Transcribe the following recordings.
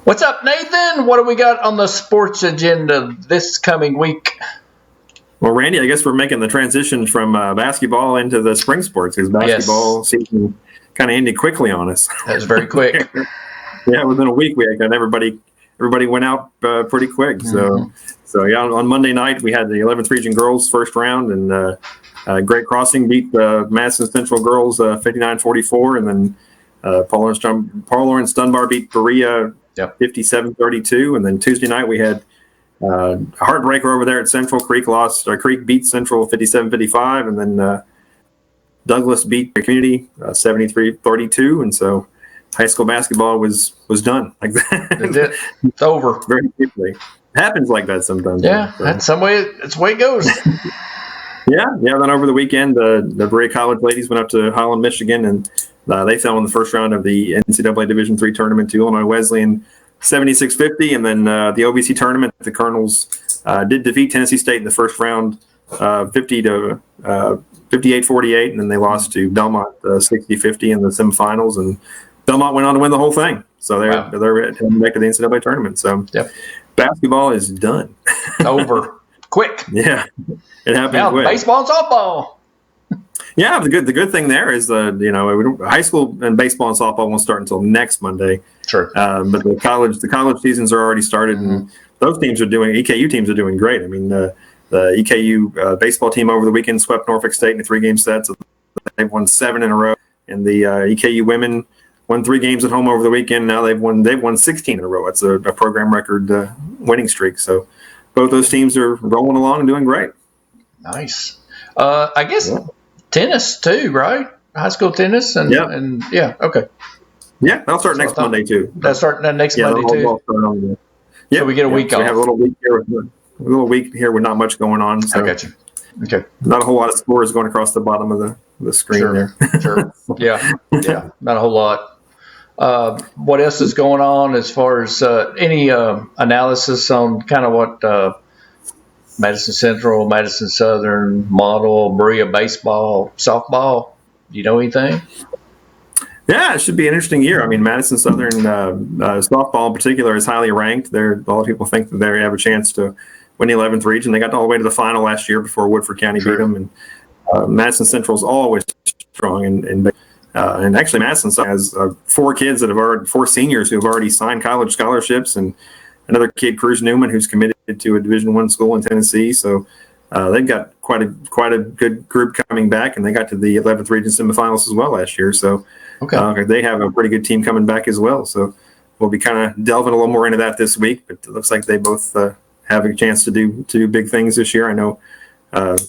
What's up, Nathan? What do we got on the sports agenda this coming week? Well, Randy, I guess we're making the transition from basketball into the spring sports because basketball season kind of ended quickly on us. That was very quick. Yeah, within a week, we had everybody went out pretty quick. Mm-hmm. So yeah, on Monday night we had the 11th Region girls first round, and Great Crossing beat Madison Central girls 59-44, and then Paul Lawrence Dunbar beat Berea 57-32, and then Tuesday night we had a heartbreaker over there at Central. Creek beat Central 57-55, and then Douglas beat the Community 73-32, and so high school basketball was done like that. It's over very quickly. It happens like that sometimes. Yeah, that's the way it goes. Yeah. Then over the weekend, the Berea College ladies went up to Holland, Michigan, and they fell in the first round of the NCAA Division III tournament to Illinois Wesleyan 76-50, and then the OVC tournament, the Colonels did defeat Tennessee State in the first round 58-48, and then they lost to Belmont 60-50 in the semifinals, and Belmont went on to win the whole thing. So they're back to the NCAA tournament. So basketball is done. Over. Quick. Yeah. It happened now, quick. Baseball and softball. Yeah, the good thing there is high school and baseball and softball won't start until next Monday. Sure. But the college seasons are already started, and those EKU teams are doing great. I mean, the EKU baseball team over the weekend swept Norfolk State in a 3-game set, so they've won 7 in a row. And the EKU women won 3 games at home over the weekend. Now they've won 16 in a row. It's a program record winning streak. So both those teams are rolling along and doing great. Nice. I guess tennis too, right? High school tennis and okay. Yeah, that'll start next Monday too. That'll start next Monday too. Yeah, so we get a week off. We have a little week here with not much going on. So I got you. Okay. Not a whole lot of scores going across the bottom of the screen there. Sure. Yeah. Not a whole lot. What else is going on as far as any analysis on kind of what Madison Central, Madison Southern, Model, Berea baseball, softball? Do you know anything? Yeah, it should be an interesting year. I mean, Madison Southern softball in particular is highly ranked. A lot of people think that they have a chance to win the 11th region. They got all the way to the final last year before Woodford County beat them. And Madison Central is always strong. And actually, Madison has 4 seniors who have already signed college scholarships, and another kid, Cruz Newman, who's committed to a Division I school in Tennessee. So they've got quite a good group coming back, and they got to the 11th region semifinals as well last year. So they have a pretty good team coming back as well. So we'll be kind of delving a little more into that this week. But it looks like they both have a chance to do big things this year. I know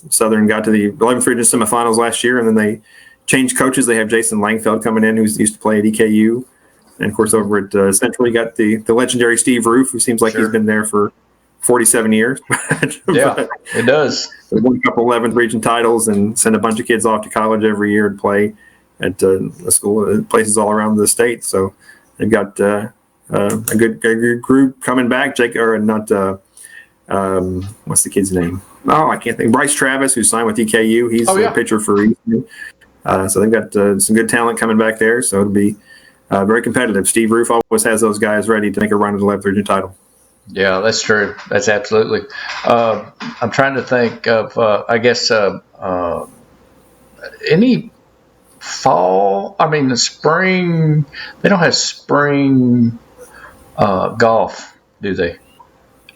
Southern got to the 11th region semifinals last year, and then they changed coaches. They have Jason Langfeld coming in, who's used to play at EKU. And, of course, over at Central, you got the legendary Steve Roof, who seems like he's been there for 47 years. Yeah, it does. They won a couple 11th region titles and send a bunch of kids off to college every year and play at a school places all around the state. So they've got a good group coming back. What's the kid's name? Oh, I can't think. Bryce Travis, who signed with EKU. He's a pitcher for Eastern. So they've got some good talent coming back there. So it'll be very competitive. Steve Roof always has those guys ready to make a run at the 11th region title. Yeah, that's true. That's absolutely. I'm trying to think of, any fall. I mean, the spring. They don't have spring golf, do they?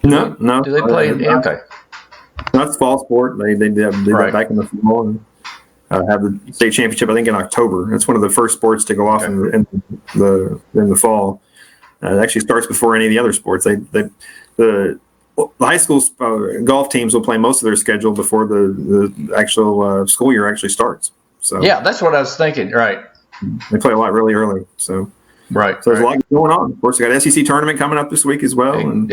No. Do they play in? Okay. That's fall sport. They did that back in the fall and have the state championship, I think, in October. That's one of the first sports to go off in the fall. It actually starts before any of the other sports. The high school golf teams will play most of their schedule before the actual school year actually starts. So yeah, that's what I was thinking. Right. They play a lot really early. So right. So there's a lot going on. Of course, we got SEC tournament coming up this week as well. And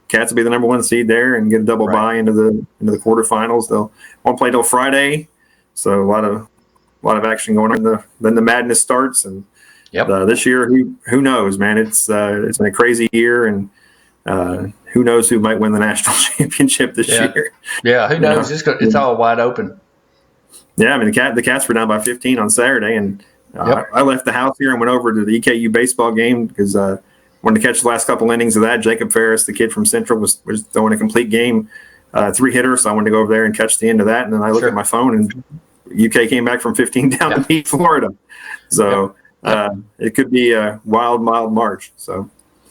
Cats will be the number 1 seed there and get a double bye into the quarterfinals. They'll won't play till Friday, so a lot of action going on. Then the madness starts, and this year, who knows, man? It's been a crazy year, and who knows who might win the national championship this year? Yeah, who knows? It's all wide open. Yeah, I mean the Cats were down by 15 on Saturday, and I left the house here and went over to the EKU baseball game because wanted to catch the last couple innings of that. Jacob Ferris, the kid from Central, was throwing a complete game, 3-hitter. So I wanted to go over there and catch the end of that. And then I looked at my phone, and UK came back from 15 down to beat Florida. So it could be a wild March. So.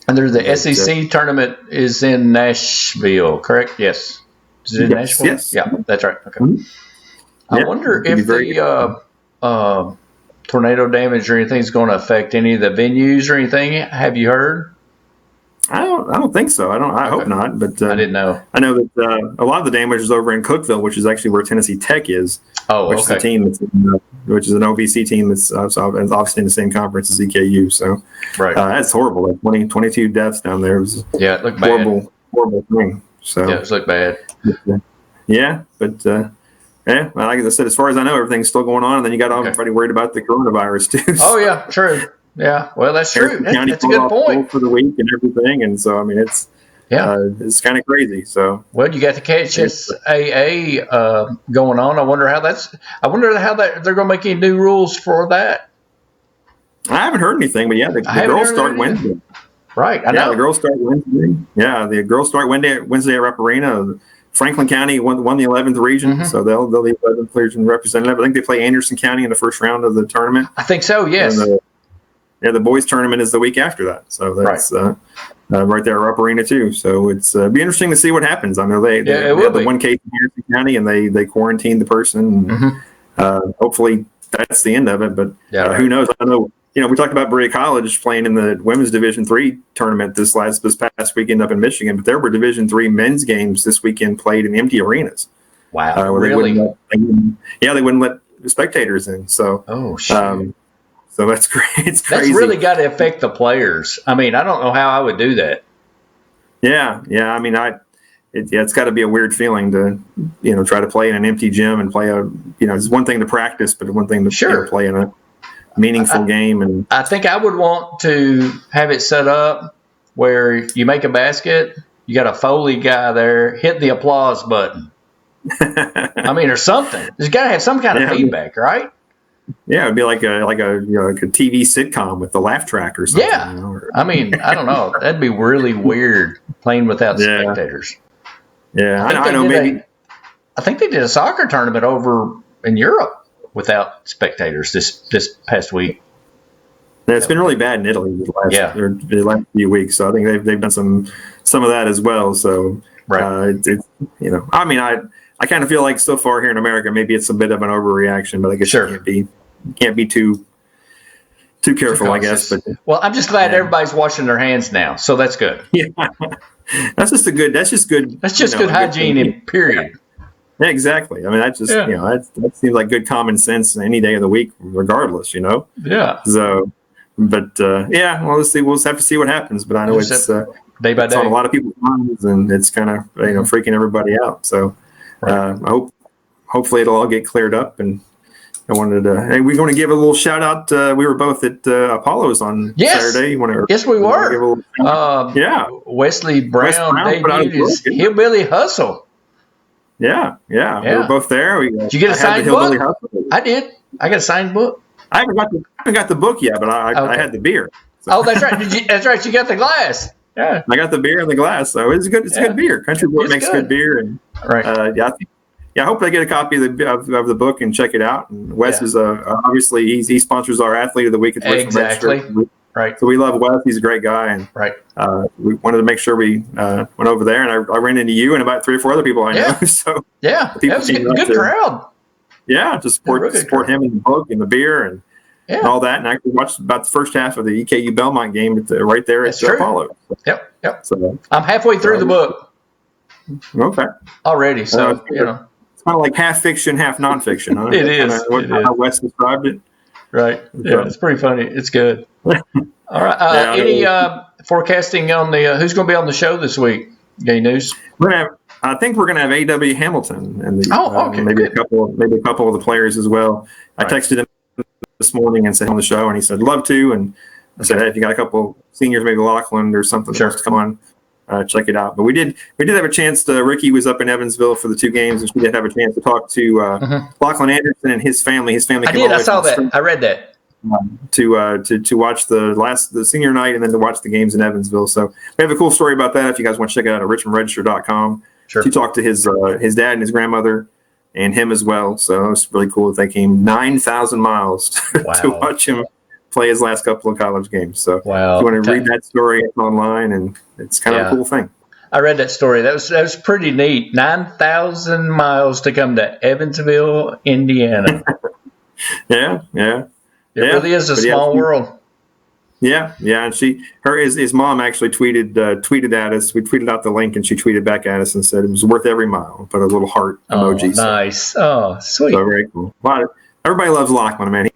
And there's the SEC tournament is in Nashville, correct? Yes. Is it in Nashville? Yes. Yeah, that's right. Okay. Mm-hmm. I wonder if the tornado damage or anything is going to affect any of the venues or anything. Have you heard? I don't think so. I hope not. But I didn't know. I know that a lot of the damage is over in Cookeville, which is actually where Tennessee Tech is. Oh, which is a team which is an OVC team that's obviously in the same conference as EKU. So that's horrible. Like 22 deaths down there. It was it looked horrible thing. So it looked bad. Yeah, but well, like I said, as far as I know, everything's still going on. And then you got everybody worried about the coronavirus too. Oh yeah, true. Yeah, well, that's true. That's a good point for the week and everything. And so I mean, it's kind of crazy. So well, you got the KHSAA going on. I wonder how they're going to make any new rules for that. I haven't heard anything, but the girls start Wednesday. Right, I know. The girls start Wednesday. Yeah, the girls start Wednesday at Rupp Arena. Franklin County won the 11th region, so they'll be 11th region representative. I think they play Anderson County in the first round of the tournament. I think so. Yes. The boys tournament is the week after that, so that's right there at Rupp Arena too. So it's be interesting to see what happens. I know they had the one case in Anderson County, and they quarantined the person. And, hopefully that's the end of it, but who knows? I know. We talked about Berea College playing in the women's Division III tournament this past weekend up in Michigan, but there were Division III men's games this weekend played in empty arenas. Wow, really? They wouldn't let spectators in. So, so that's great. It's crazy. That's really got to affect the players. I mean, I don't know how I would do that. Yeah. I mean, it's got to be a weird feeling to try to play in an empty gym and play it's one thing to practice, but one thing to play in a meaningful game. And I think I would want to have it set up where you make a basket, you got a Foley guy there, hit the applause button. I mean, or something. There's got to have some kind of feedback, right? Yeah, it'd be like a TV sitcom with the laugh track or something. Yeah, I mean, I don't know. That'd be really weird playing without spectators. Yeah, I know. Maybe I think they did a soccer tournament over in Europe without spectators this past week. Yeah, it's been really bad in Italy the last few weeks. So I think they've done some of that as well. So I mean, I kind of feel like so far here in America, maybe it's a bit of an overreaction, but I guess you can't be too careful, I guess. But I'm just glad everybody's washing their hands now, so that's good. Yeah, that's just good. That's just good hygiene. Period. Yeah, exactly. I mean, that seems like good common sense any day of the week, regardless. Yeah. So, but well, let's see. We'll have to see what happens. But I know it's day by day on a lot of people's minds, and it's kind of freaking everybody out. So, hopefully it'll all get cleared up. And I wanted to. Hey, we're going to give a little shout out. We were both at Apollo's on Saturday. Yes, we were. Wesley Brown debuted his Hillbilly Hustle. Yeah. We were both there. Did you get a signed book? I did. I got a signed book. I haven't got the book yet, but I had the beer. So. Oh, that's right. That's right. You got the glass. Yeah. I got the beer in the glass, so it's good. It's good beer. Country Boy makes good beer, and I hope I get a copy of the book and check it out. And Wes is obviously he sponsors our Athlete of the Week at the exactly. Right. So we love Wes. He's a great guy, and we wanted to make sure we went over there. And I ran into you and about 3 or 4 other people I know. So that was a good crowd. Yeah, to support him and the book and the beer and all that. And I watched about the first half of the EKU Belmont game right there at Apollo. Yep. So I'm halfway through the book. Okay. Already, so it's kind of like half fiction, half nonfiction. Huh? It is. How Wes described it. Right. Yeah, it's pretty funny. It's good. All right. Any forecasting on the who's going to be on the show this week? Any news? I think we're going to have A.W. Hamilton and maybe a couple of the players as well. I texted him this morning and said on the show, and he said love to. And I said, hey, if you got a couple seniors, maybe Lachlan or something, to come on. Check it out. But we did have a chance to. Ricky was up in Evansville for the 2 games, and she did have a chance to talk to Lachlan Anderson and his family. His family. I saw that. I read that. to watch the senior night and then to watch the games in Evansville. So we have a cool story about that if you guys want to check it out at richmondregister.com. Sure. She talked to his dad and his grandmother and him as well. So it's really cool that they came 9,000 miles to watch him play his last couple of college games. So if you want to read that story, it's online, and it's kind of a cool thing. I read that story. That was pretty neat. 9,000 miles to come to Evansville, Indiana. Yeah. It really is a small world. Yeah, and his mom actually tweeted at us. We tweeted out the link, and she tweeted back at us and said it was worth every mile. Put a little heart emoji. Nice. Oh, sweet. So very cool. Everybody loves Lockman, man.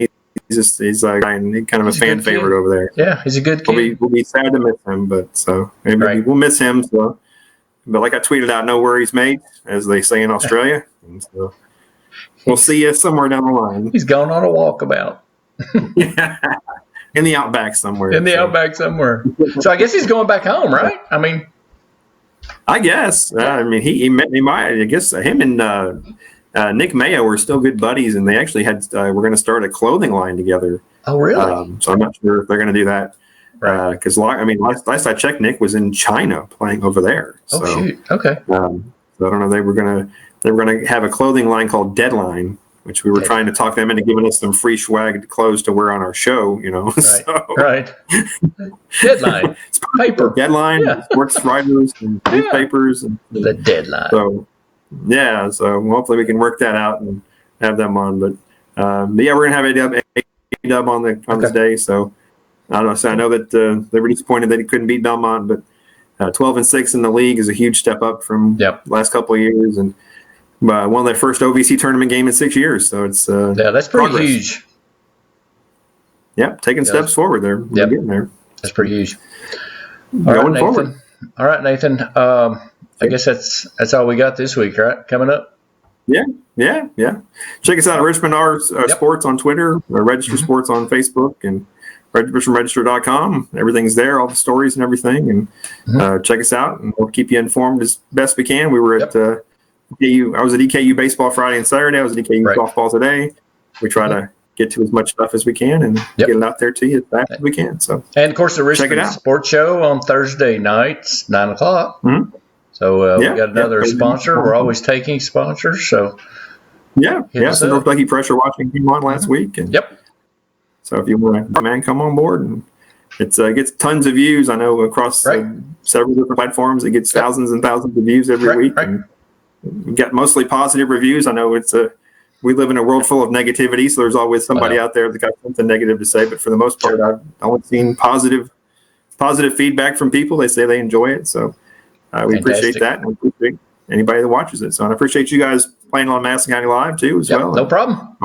He's a guy and kind of a fan favorite over there. Yeah, he's a good kid. We'll be sad to miss him, but so maybe we'll miss him. So, but like I tweeted out, no worries, mate, as they say in Australia. And so we'll see you somewhere down the line. He's going on a walkabout. Yeah. In the outback somewhere. Outback somewhere. So I guess he's going back home, right? I mean, I guess. He might. I guess him and Nick Mayo were still good buddies, and they actually we're going to start a clothing line together. Oh, really? So I'm not sure if they're going to do that. Because last I checked, Nick was in China playing over there. So, shoot. Okay. So I don't know. They were going to have a clothing line called Deadline, which we were trying to talk them into giving us some free swag clothes to wear on our show, Right. Deadline. Paper. Deadline, sports writers and newspapers. And the Deadline. So, so hopefully we can work that out and have them on. But we're going to have A-Dub on this day. So I don't know. So I know that they were disappointed that he couldn't beat Belmont, but 12-6 in the league is a huge step up from the last couple of years. And won their first OVC tournament game in 6 years, so it's that's pretty progress. Huge. Yeah, taking steps forward there. We're getting there. That's pretty huge. Going forward. All right, Nathan. I guess that's all we got this week, right? Coming up. Yeah. Check us out at Richmond Sports on Twitter, or Register Sports on Facebook, and richmondregister.com. Everything's there, all the stories and everything. And check us out, and we'll keep you informed as best we can. We were at I was at EKU baseball Friday and Saturday. I was at EKU softball today. We try to get to as much stuff as we can and get it out there to you as fast as we can. So, and of course, the Richmond Sports Show on Thursday nights, 9:00. Mm-hmm. So we got another sponsor. We're always taking sponsors. So so North Lucky Pressure Washing came on last week. And so if you want to, come on board. And it gets tons of views. I know across several different platforms, it gets thousands and thousands of views every week. And we get mostly positive reviews. I know we live in a world full of negativity, so there's always somebody out there that got something negative to say. But for the most part, I've only seen positive feedback from people. They say they enjoy it, so we appreciate that, and we appreciate anybody that watches it. So I appreciate you guys playing on Madison County Live too, as well. No problem.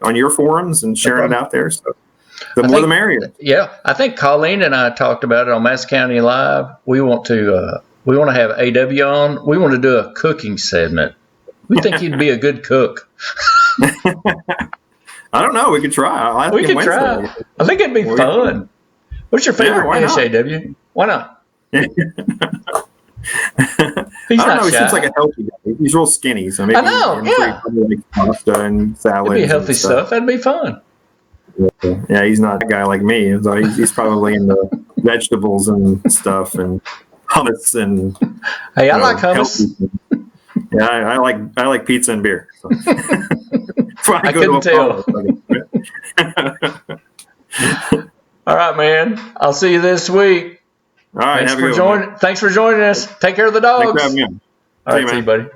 On your forums and sharing it out there. So the more the merrier. Yeah, I think Colleen and I talked about it on Madison County Live. We want to have AW on. We want to do a cooking segment. We think you'd be a good cook. I don't know. We could try. We could try. I think it'd be fun. What's your favorite dish, AW? Why not? He's not know. He seems like a healthy guy. He's real skinny. So maybe I know. Like pasta and salad. It'd be healthy stuff. That'd be fun. Yeah, he's not a guy like me. So he's probably into vegetables and stuff and hummus and. Hey, I like hummus. Yeah, I like pizza and beer. So. I couldn't tell. All right, man. I'll see you this week. All right. Thanks for joining us. Take care of the dogs. Thanks for having me on. All right, see you, buddy.